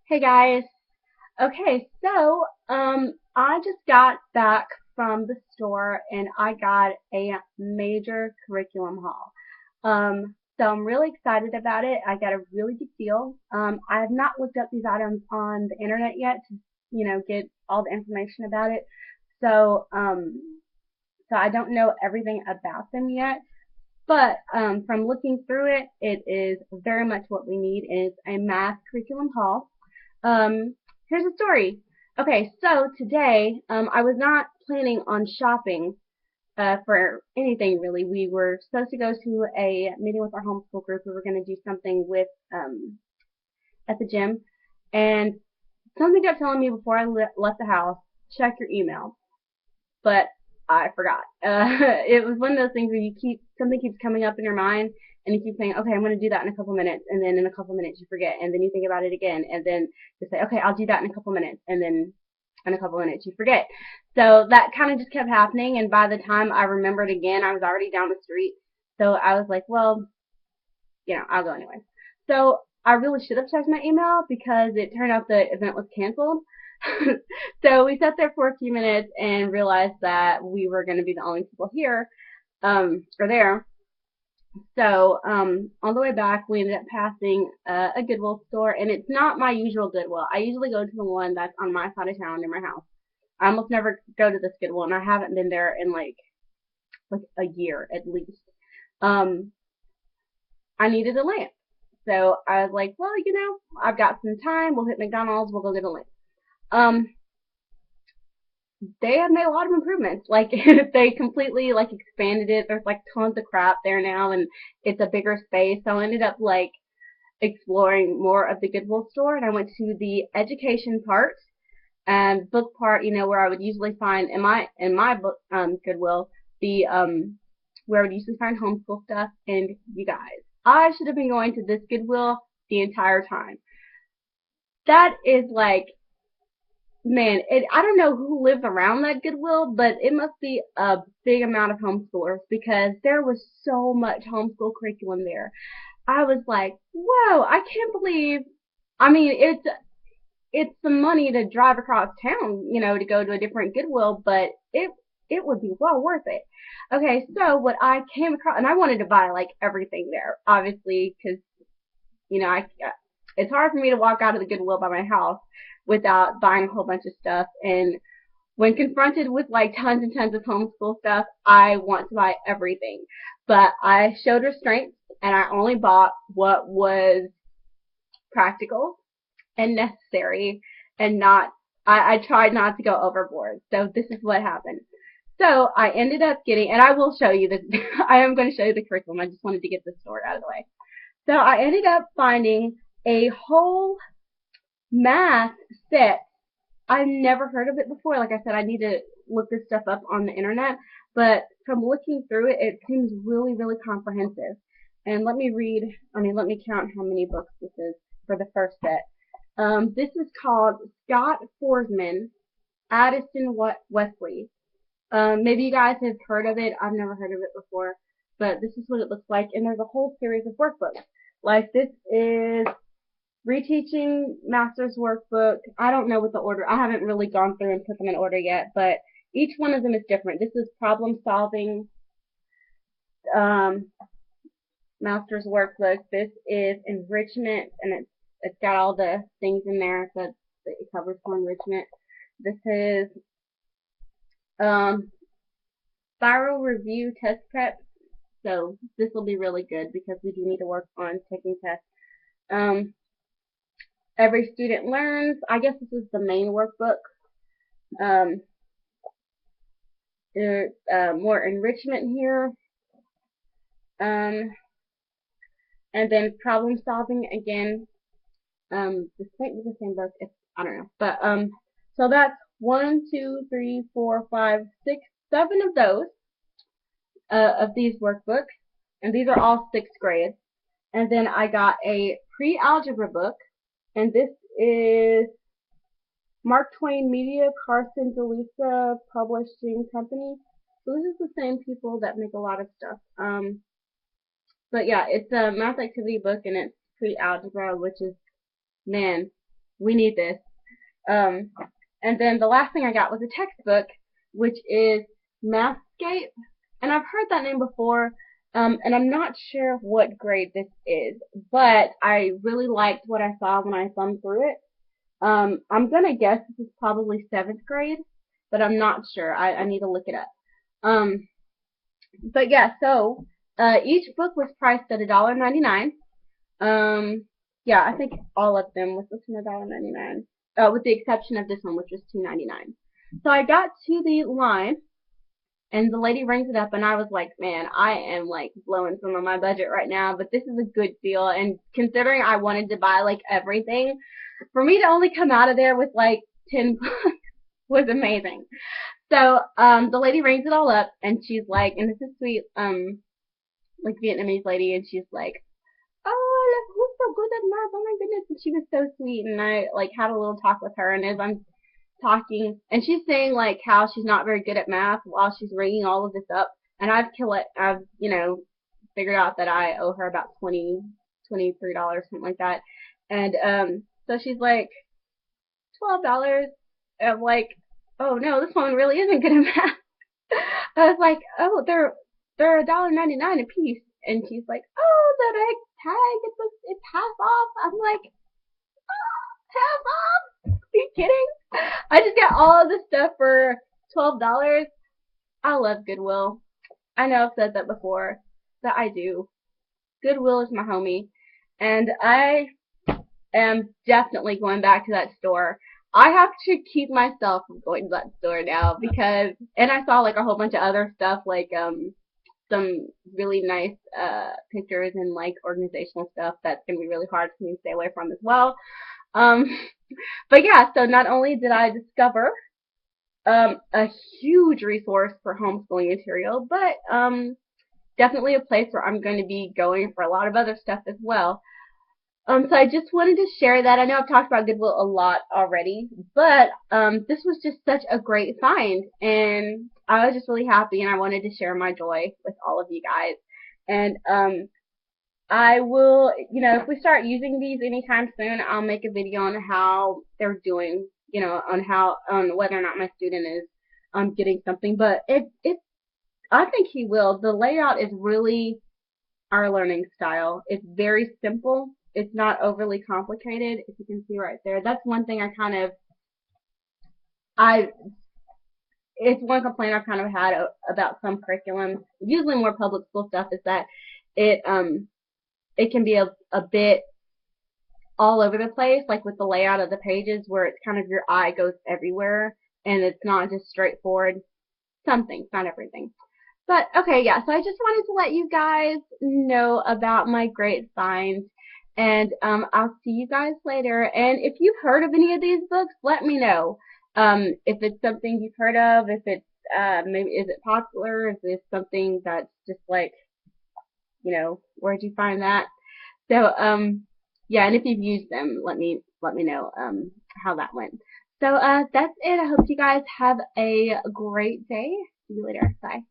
Hey guys. Okay, so I just got back from the store and I got a major curriculum haul. So I'm really excited about it. I got a really good deal. I have not looked up these items on the internet yet to, get all the information about it. So so I don't know everything about them yet. But from looking through it, it is very much what we need is a math curriculum haul. Here's a story. Okay, so today I was not planning on shopping for anything really. We were supposed to go to a meeting with our homeschool group. We were going to do something with at the gym, and something kept telling me before I left the house, check your email. But I forgot. It was one of those things where something keeps coming up in your mind, and you keep saying, okay, I'm going to do that in a couple minutes, and then in a couple minutes you forget, and then you think about it again, and then you say, okay, I'll do that in a couple minutes, and then in a couple minutes you forget. So that kind of just kept happening, and by the time I remembered again, I was already down the street. So I was like, well, I'll go anyway. So I really should have checked my email because it turned out the event was canceled. So we sat there for a few minutes and realized that we were going to be the only people here, or there. So on the way back, we ended up passing a Goodwill store, and it's not my usual Goodwill. I usually go to the one that's on my side of town near my house. I almost never go to this Goodwill, and I haven't been there in like a year at least. Um, I needed a lamp. So I was like, well, I've got some time. We'll hit McDonald's. We'll go get a lamp. Um, they have made a lot of improvements. Like they completely like expanded it. There's like tons of crap there now, and it's a bigger space. So I ended up like exploring more of the Goodwill store, and I went to the education part and book part. Where I would usually find in my book Goodwill the where I would usually find homeschool stuff. And you guys, I should have been going to this Goodwill the entire time. That is like, man, I don't know who lives around that Goodwill, but it must be a big amount of homeschoolers because there was so much homeschool curriculum there. I was like, whoa, I can't believe. I mean, it's some money to drive across town, to go to a different Goodwill, but it would be well worth it. Okay, so what I came across, and I wanted to buy like everything there, obviously, because I it's hard for me to walk out of the Goodwill by my house without buying a whole bunch of stuff. And when confronted with like tons and tons of homeschool stuff, I want to buy everything. But I showed restraint and I only bought what was practical and necessary and not, I tried not to go overboard. So this is what happened. So I ended up getting, and I will show you this, I am going to show you the curriculum. I just wanted to get this story out of the way. So I ended up finding a whole math set. I've never heard of it before. Like I said, I need to look this stuff up on the internet. But from looking through it, it seems really, really comprehensive. And let me count how many books this is for the first set. This is called Scott Forsman, Addison Wesley. Maybe you guys have heard of it. I've never heard of it before. But this is what it looks like. And there's a whole series of workbooks. Like this is Reteaching Master's Workbook. I don't know what the order. I haven't really gone through and put them in order yet, but each one of them is different. This is Problem Solving um, Master's Workbook. This is Enrichment, and it's got all the things in there that it covers for enrichment. This is um, Spiral Review Test Prep. So this will be really good because we do need to work on taking tests. Every Student Learns. I guess this is the main workbook. Um, there's more enrichment here. Um, and then problem solving again. This might be the same book. I don't know. But so that's 1, 2, 3, 4, 5, 6, 7 of those of these workbooks, and these are all 6th grade. And then I got a pre-algebra book, and this is Mark Twain Media, Carson DeLisa Publishing Company. So this is the same people that make a lot of stuff. But yeah, it's a math activity book and it's pre-algebra, which is, man, We need this. Um, and then the last thing I got was a textbook, which is Mathscape, and I've heard that name before. And I'm not sure what grade this is, but I really liked what I saw when I thumbed through it. I'm gonna guess this is probably 7th grade, but I'm not sure. I need to look it up. Um, but yeah, so each book was priced at $1.99. Yeah, I think all of them was listed at $1.99. With the exception of this one, which was $2.99. So I got to the line, and the lady rings it up, and I was like, man, I am like blowing some of my budget right now, but this is a good deal. And considering I wanted to buy like everything, for me to only come out of there with like 10 books was amazing. So the lady rings it all up, and she's like, and this is sweet, like Vietnamese lady, and she's like, oh, look, who's so good at math? Oh my goodness. And she was so sweet, and I like had a little talk with her, and as I'm talking, and she's saying like how she's not very good at math while she's ringing all of this up, and I've figured out that I owe her about $23, something like that, and so she's like $12, and I'm like, oh no, this woman really isn't good at math. I was like, oh, they're $1.99 a piece, and she's like, oh, the next tag, it's half off. I'm like, half off? Are you kidding? I just got all of this stuff for $12. I love Goodwill. I know I've said that before, but I do. Goodwill is my homie, and I am definitely going back to that store. I have to keep myself from going to that store now because, and I saw like a whole bunch of other stuff like some really nice pictures and like organizational stuff that's gonna be really hard for me to stay away from as well. Um, but yeah, so not only did I discover a huge resource for homeschooling material, but definitely a place where I'm going to be going for a lot of other stuff as well. So I just wanted to share that. I know I've talked about Goodwill a lot already, but this was just such a great find, and I was just really happy, and I wanted to share my joy with all of you guys. And I will, if we start using these anytime soon, I'll make a video on how they're doing, on whether or not my student is getting something. But I think he will. The layout is really our learning style. It's very simple. It's not overly complicated. If you can see right there, that's one thing I it's one complaint I've kind of had about some curriculum, usually more public school stuff, is that it it can be a bit all over the place, like with the layout of the pages, where it's kind of your eye goes everywhere, and it's not just straightforward. Some things, not everything. But okay, yeah, so I just wanted to let you guys know about my great finds. And I'll see you guys later. And if you've heard of any of these books, let me know. If it's something you've heard of, if it's maybe is it popular, if it's something that's just like, where'd you find that? So yeah, and if you've used them, let me know how that went. So that's it. I hope you guys have a great day. See you later. Bye.